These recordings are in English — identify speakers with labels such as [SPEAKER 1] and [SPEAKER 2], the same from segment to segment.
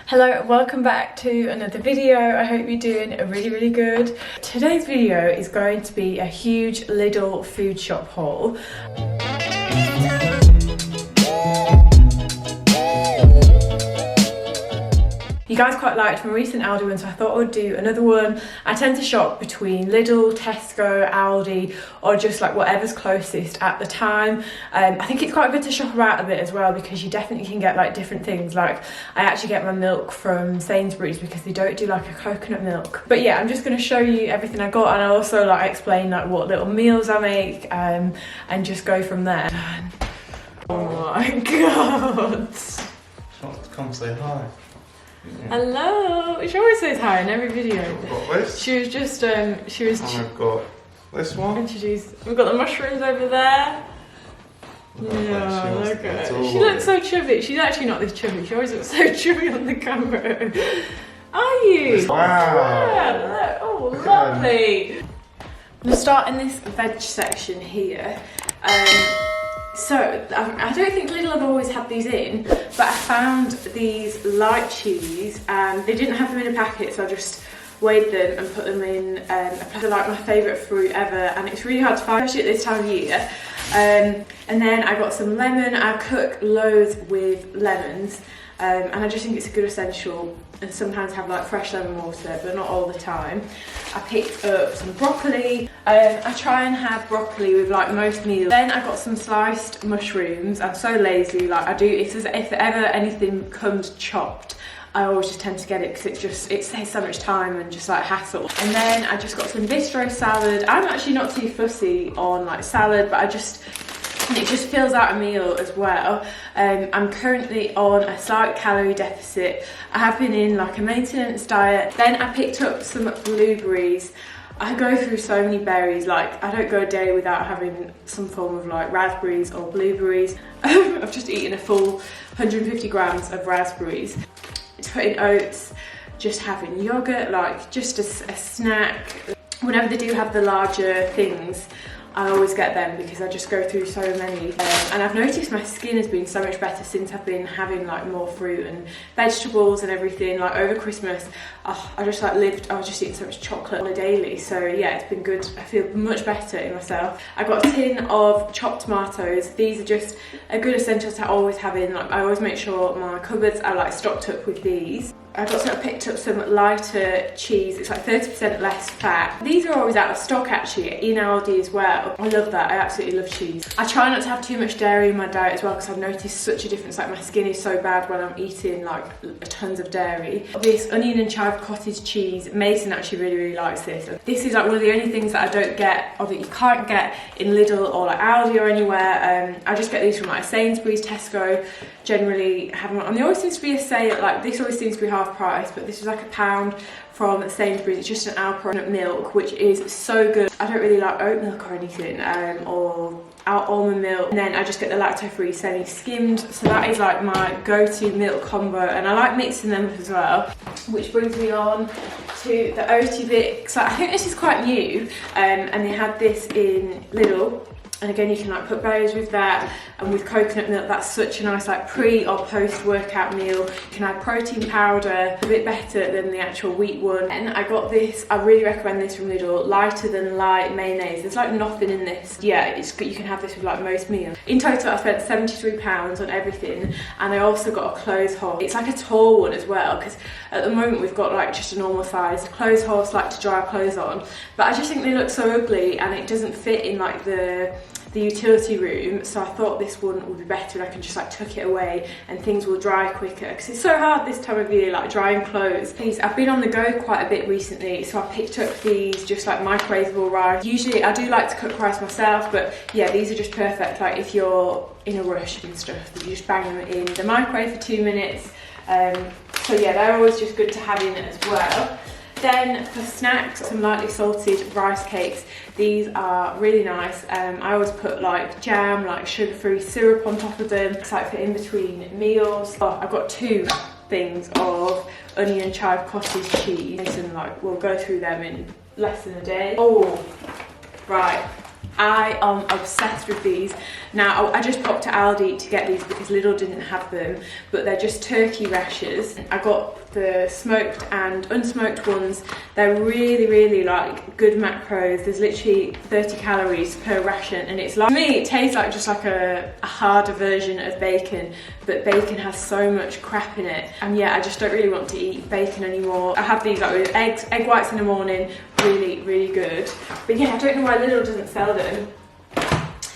[SPEAKER 1] Hello and welcome back to another video. I hope you're doing really good. Today's video is going to be a huge Lidl food shop haul. You guys quite liked my recent Aldi one, so I thought I would do another one. I tend to shop between Lidl, Tesco, Aldi, or just like whatever's closest at the time. I think it's quite good to shop around a bit as well, because you definitely can get like different things. Like I actually get my milk from Sainsbury's because they don't do like a coconut milk. But yeah, I'm just going to show you everything I got, and I'll also like explain like what little meals I make and just go from there. Oh my god.
[SPEAKER 2] Come say hi. Yeah.
[SPEAKER 1] Hello. She always says hi in every video.
[SPEAKER 2] I've got this.
[SPEAKER 1] She was just
[SPEAKER 2] and I've got this one.
[SPEAKER 1] introduced. We've got the mushrooms over there. Yeah, look at her. She looks so chubby. She's actually not this chubby. She always looks so chubby on the camera. Are you?
[SPEAKER 2] Wow.
[SPEAKER 1] Yeah, oh, lovely. I'm starting this veg section here. So, I don't think Lidl have always had these in, but I found these light cheese and they didn't have them in a packet, so I just weighed them and put them in a packet. They're like my favourite fruit ever, and it's really hard to find, especially at this time of year. And then I got some lemon. I cook loads with lemons, and I just think it's a good essential, and sometimes have like fresh lemon water, but not all the time. I picked up some broccoli. I try and have broccoli with like most meals. Then I got some sliced mushrooms. I'm so lazy, like I do, it's as if ever anything comes chopped, I always just tend to get it because it saves so much time and just like hassle. And then I just got some bistro salad. I'm actually not too fussy on like salad, but it just fills out a meal as well. I'm currently on a slight calorie deficit. I have been in like a maintenance diet. Then I picked up some blueberries. I go through so many berries, like I don't go a day without having some form of like raspberries or blueberries. I've just eaten a full 150 grams of raspberries. To put in oats, just having yogurt, like just a snack. Whenever they do have the larger things, I always get them because I just go through so many. And I've noticed my skin has been so much better since I've been having like more fruit and vegetables and everything. Like over Christmas, I was just eating so much chocolate on a daily. So yeah, it's been good. I feel much better in myself. I got a tin of chopped tomatoes. These are just a good essential to always have in. Like I always make sure my cupboards are like stocked up with these. I picked up some lighter cheese. It's like 30% less fat. These are always out of stock actually in Aldi as well. I love that. I absolutely love cheese. I try not to have too much dairy in my diet as well, because I've noticed such a difference. Like my skin is so bad when I'm eating like tons of dairy. This onion and chive cottage cheese. Mason actually really likes this. This is like one of the only things that I don't get, or that you can't get in Lidl or like Aldi or anywhere. I just get these from like Sainsbury's, Tesco. Generally have them, and there always seems to be a sale. Like this always seems to be half price, but this is like £1 from Sainsbury's. It's just an almond milk, which is so good. I don't really like oat milk or anything, or almond milk. And then I just get the lacto-free semi-skimmed. So that is like my go-to milk combo, and I like mixing them as well. Which brings me on to the Oaty Bix. So I think this is quite new, and they had this in Lidl. And again, you can like put berries with that, and with coconut milk, that's such a nice like pre or post workout meal. You can add protein powder, a bit better than the actual wheat one. And I got this, I really recommend this from Lidl, lighter than light mayonnaise. There's like nothing in this. Yeah, it's good. You can have this with like most meals. In total, I spent £73 on everything, and I also got a clothes horse. It's like a tall one as well, because at the moment we've got like just a normal size clothes horse, like to dry our clothes on. But I just think they look so ugly, and it doesn't fit in like the utility room, so I thought this one would be better, and I can just like tuck it away and things will dry quicker, because it's so hard this time of year, like drying clothes. I've been on the go quite a bit recently, so I picked up these just like microwavable rice. Usually I do like to cook rice myself, but yeah, these are just perfect like if you're in a rush and stuff, you just bang them in the microwave for 2 minutes. So yeah, they're always just good to have in as well. Then for snacks, some lightly salted rice cakes. These are really nice. I always put like jam, like sugar-free syrup on top of them. It's like for in between meals. Oh, I've got 2 things of onion and chive cottage cheese, and like we'll go through them in less than a day. Oh, right. I am obsessed with these. Now, I just popped to Aldi to get these because Lidl didn't have them, but they're just turkey rashers. I got the smoked and unsmoked ones. They're really, really like good macros. There's literally 30 calories per ration, and it's like, to me, it tastes like just like a harder version of bacon, but bacon has so much crap in it. And yeah, I just don't really want to eat bacon anymore. I have these like with egg whites in the morning, really, really good. But yeah, I don't know why Lidl doesn't sell them.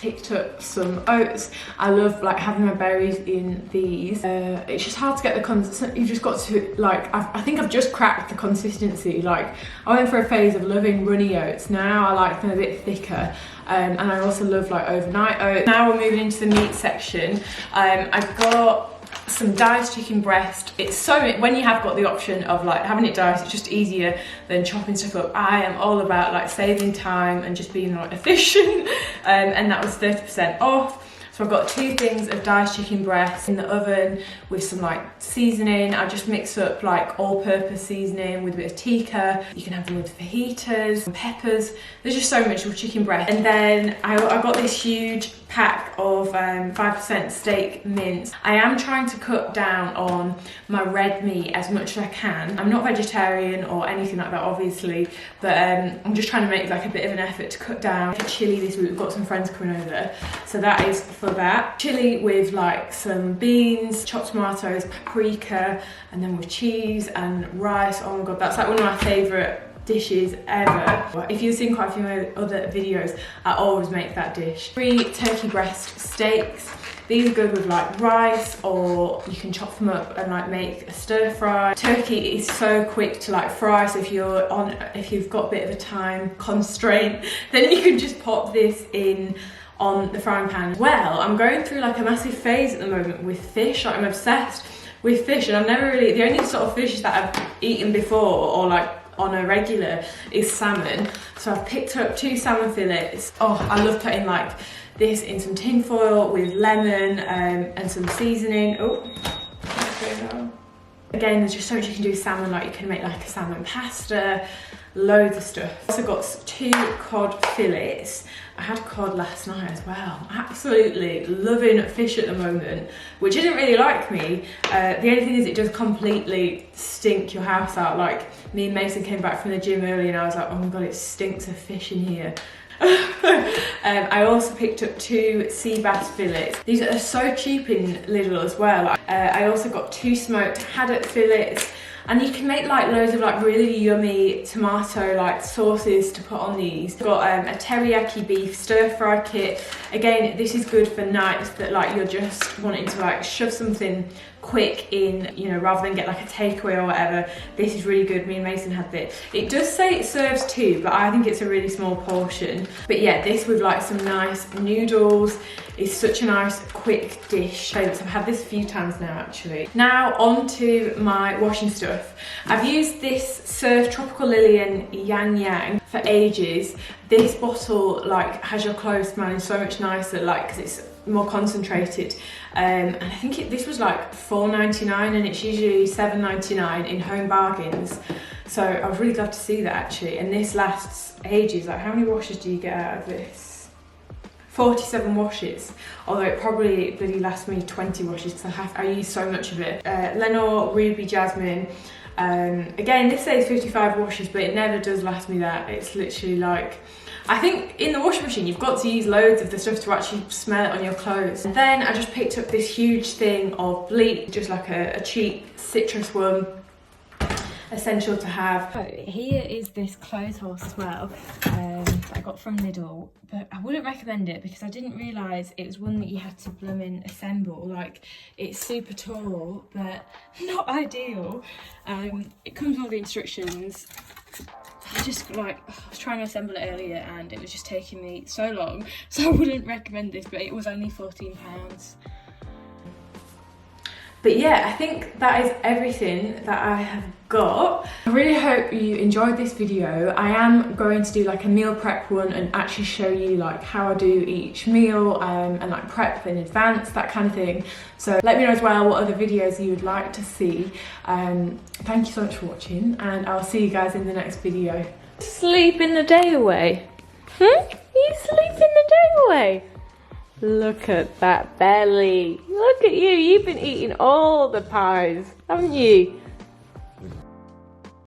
[SPEAKER 1] Picked up some oats. I love like having my berries in these. It's just hard to get the you've just got to like, I think I've just cracked the consistency. Like I went for a phase of loving runny oats. Now I like them a bit thicker. And I also love like overnight oats. Now we're moving into the meat section. I've got some diced chicken breast. It's so, when you have got the option of like having it diced, it's just easier than chopping stuff up. I am all about like saving time and just being like efficient. And that was 30% off. So I've got 2 things of diced chicken breast in the oven with some like seasoning. I just mix up like all-purpose seasoning with a bit of tikka. You can have them with fajitas, peppers. There's just so much with chicken breast. And then I got this huge pack of 5% steak mince. I am trying to cut down on my red meat as much as I can. I'm not vegetarian or anything like that, obviously, but I'm just trying to make like a bit of an effort to cut down. Chili this week, we've got some friends coming over, so that is for that. Chili with like some beans, chopped tomatoes, paprika, and then with cheese and rice. Oh my god, that's like one of my favourite dishes ever. If you've seen quite a few other videos, I always make that dish. 3 turkey breast steaks. These are good with like rice, or you can chop them up and like make a stir fry. Turkey is so quick to like fry, so if you've got a bit of a time constraint, then you can just pop this in on the frying pan. Well, I'm going through like a massive phase at the moment with fish. Like I'm obsessed with fish, and I've never really, the only sort of fish that I've eaten before or like on a regular is salmon. So I've picked up 2 salmon fillets. Oh, I love putting like this in some tin foil with lemon and some seasoning. Oh, again, there's just so much you can do with salmon. Like you can make like a salmon pasta, loads of stuff. Also got 2 cod fillets. I had cod last night as well. Absolutely loving fish at the moment, which isn't really like me. The only thing is it does completely stink your house out. Like me and Mason came back from the gym early and I was like, oh my god, it stinks of fish in here. I also picked up 2 sea bass fillets. These are so cheap in Lidl as well. I also got 2 smoked haddock fillets. And you can make like loads of like really yummy tomato like sauces to put on these. Got a teriyaki beef stir fry kit. Again, this is good for nights that like you're just wanting to like shove something quick in, you know, rather than get like a takeaway or whatever. This is really good. Me and Mason had this. It does say it serves 2, but I think it's a really small portion. But yeah, this with like some nice noodles is such a nice quick dish. I've had this a few times now actually. Now on to my washing stuff. I've used this Surf Tropical Lilian Yang Yang for ages. This bottle like has your clothes smelling so much nicer, like because it's more concentrated, and I think this was like $4.99 and it's usually $7.99 in Home Bargains, so I was really glad to see that actually. And this lasts ages. Like how many washes do you get out of this? 47 washes, although it probably bloody lasts me 20 washes because I use so much of it. Lenore Ruby Jasmine. Again, this says 55 washes, but it never does last me that. It's literally like, I think in the washing machine you've got to use loads of the stuff to actually smell it on your clothes. And then I just picked up this huge thing of bleach, just like a cheap citrus one, essential to have. So here is this clothes horse as well, that I got from Lidl, but I wouldn't recommend it because I didn't realise it was one that you had to blooming assemble. Like it's super tall, but not ideal. It comes with all the instructions. I just like, I was trying to assemble it earlier and it was just taking me so long, so I wouldn't recommend this, but it was only £14. But yeah, I think that is everything that I have got. I really hope you enjoyed this video. I am going to do like a meal prep one and actually show you like how I do each meal, and like prep in advance, that kind of thing. So let me know as well what other videos you would like to see. Thank you so much for watching, and I'll see you guys in the next video. Sleeping the day away. You sleeping the anyway. Look at that belly. Look at you. You've been eating all the pies, haven't you?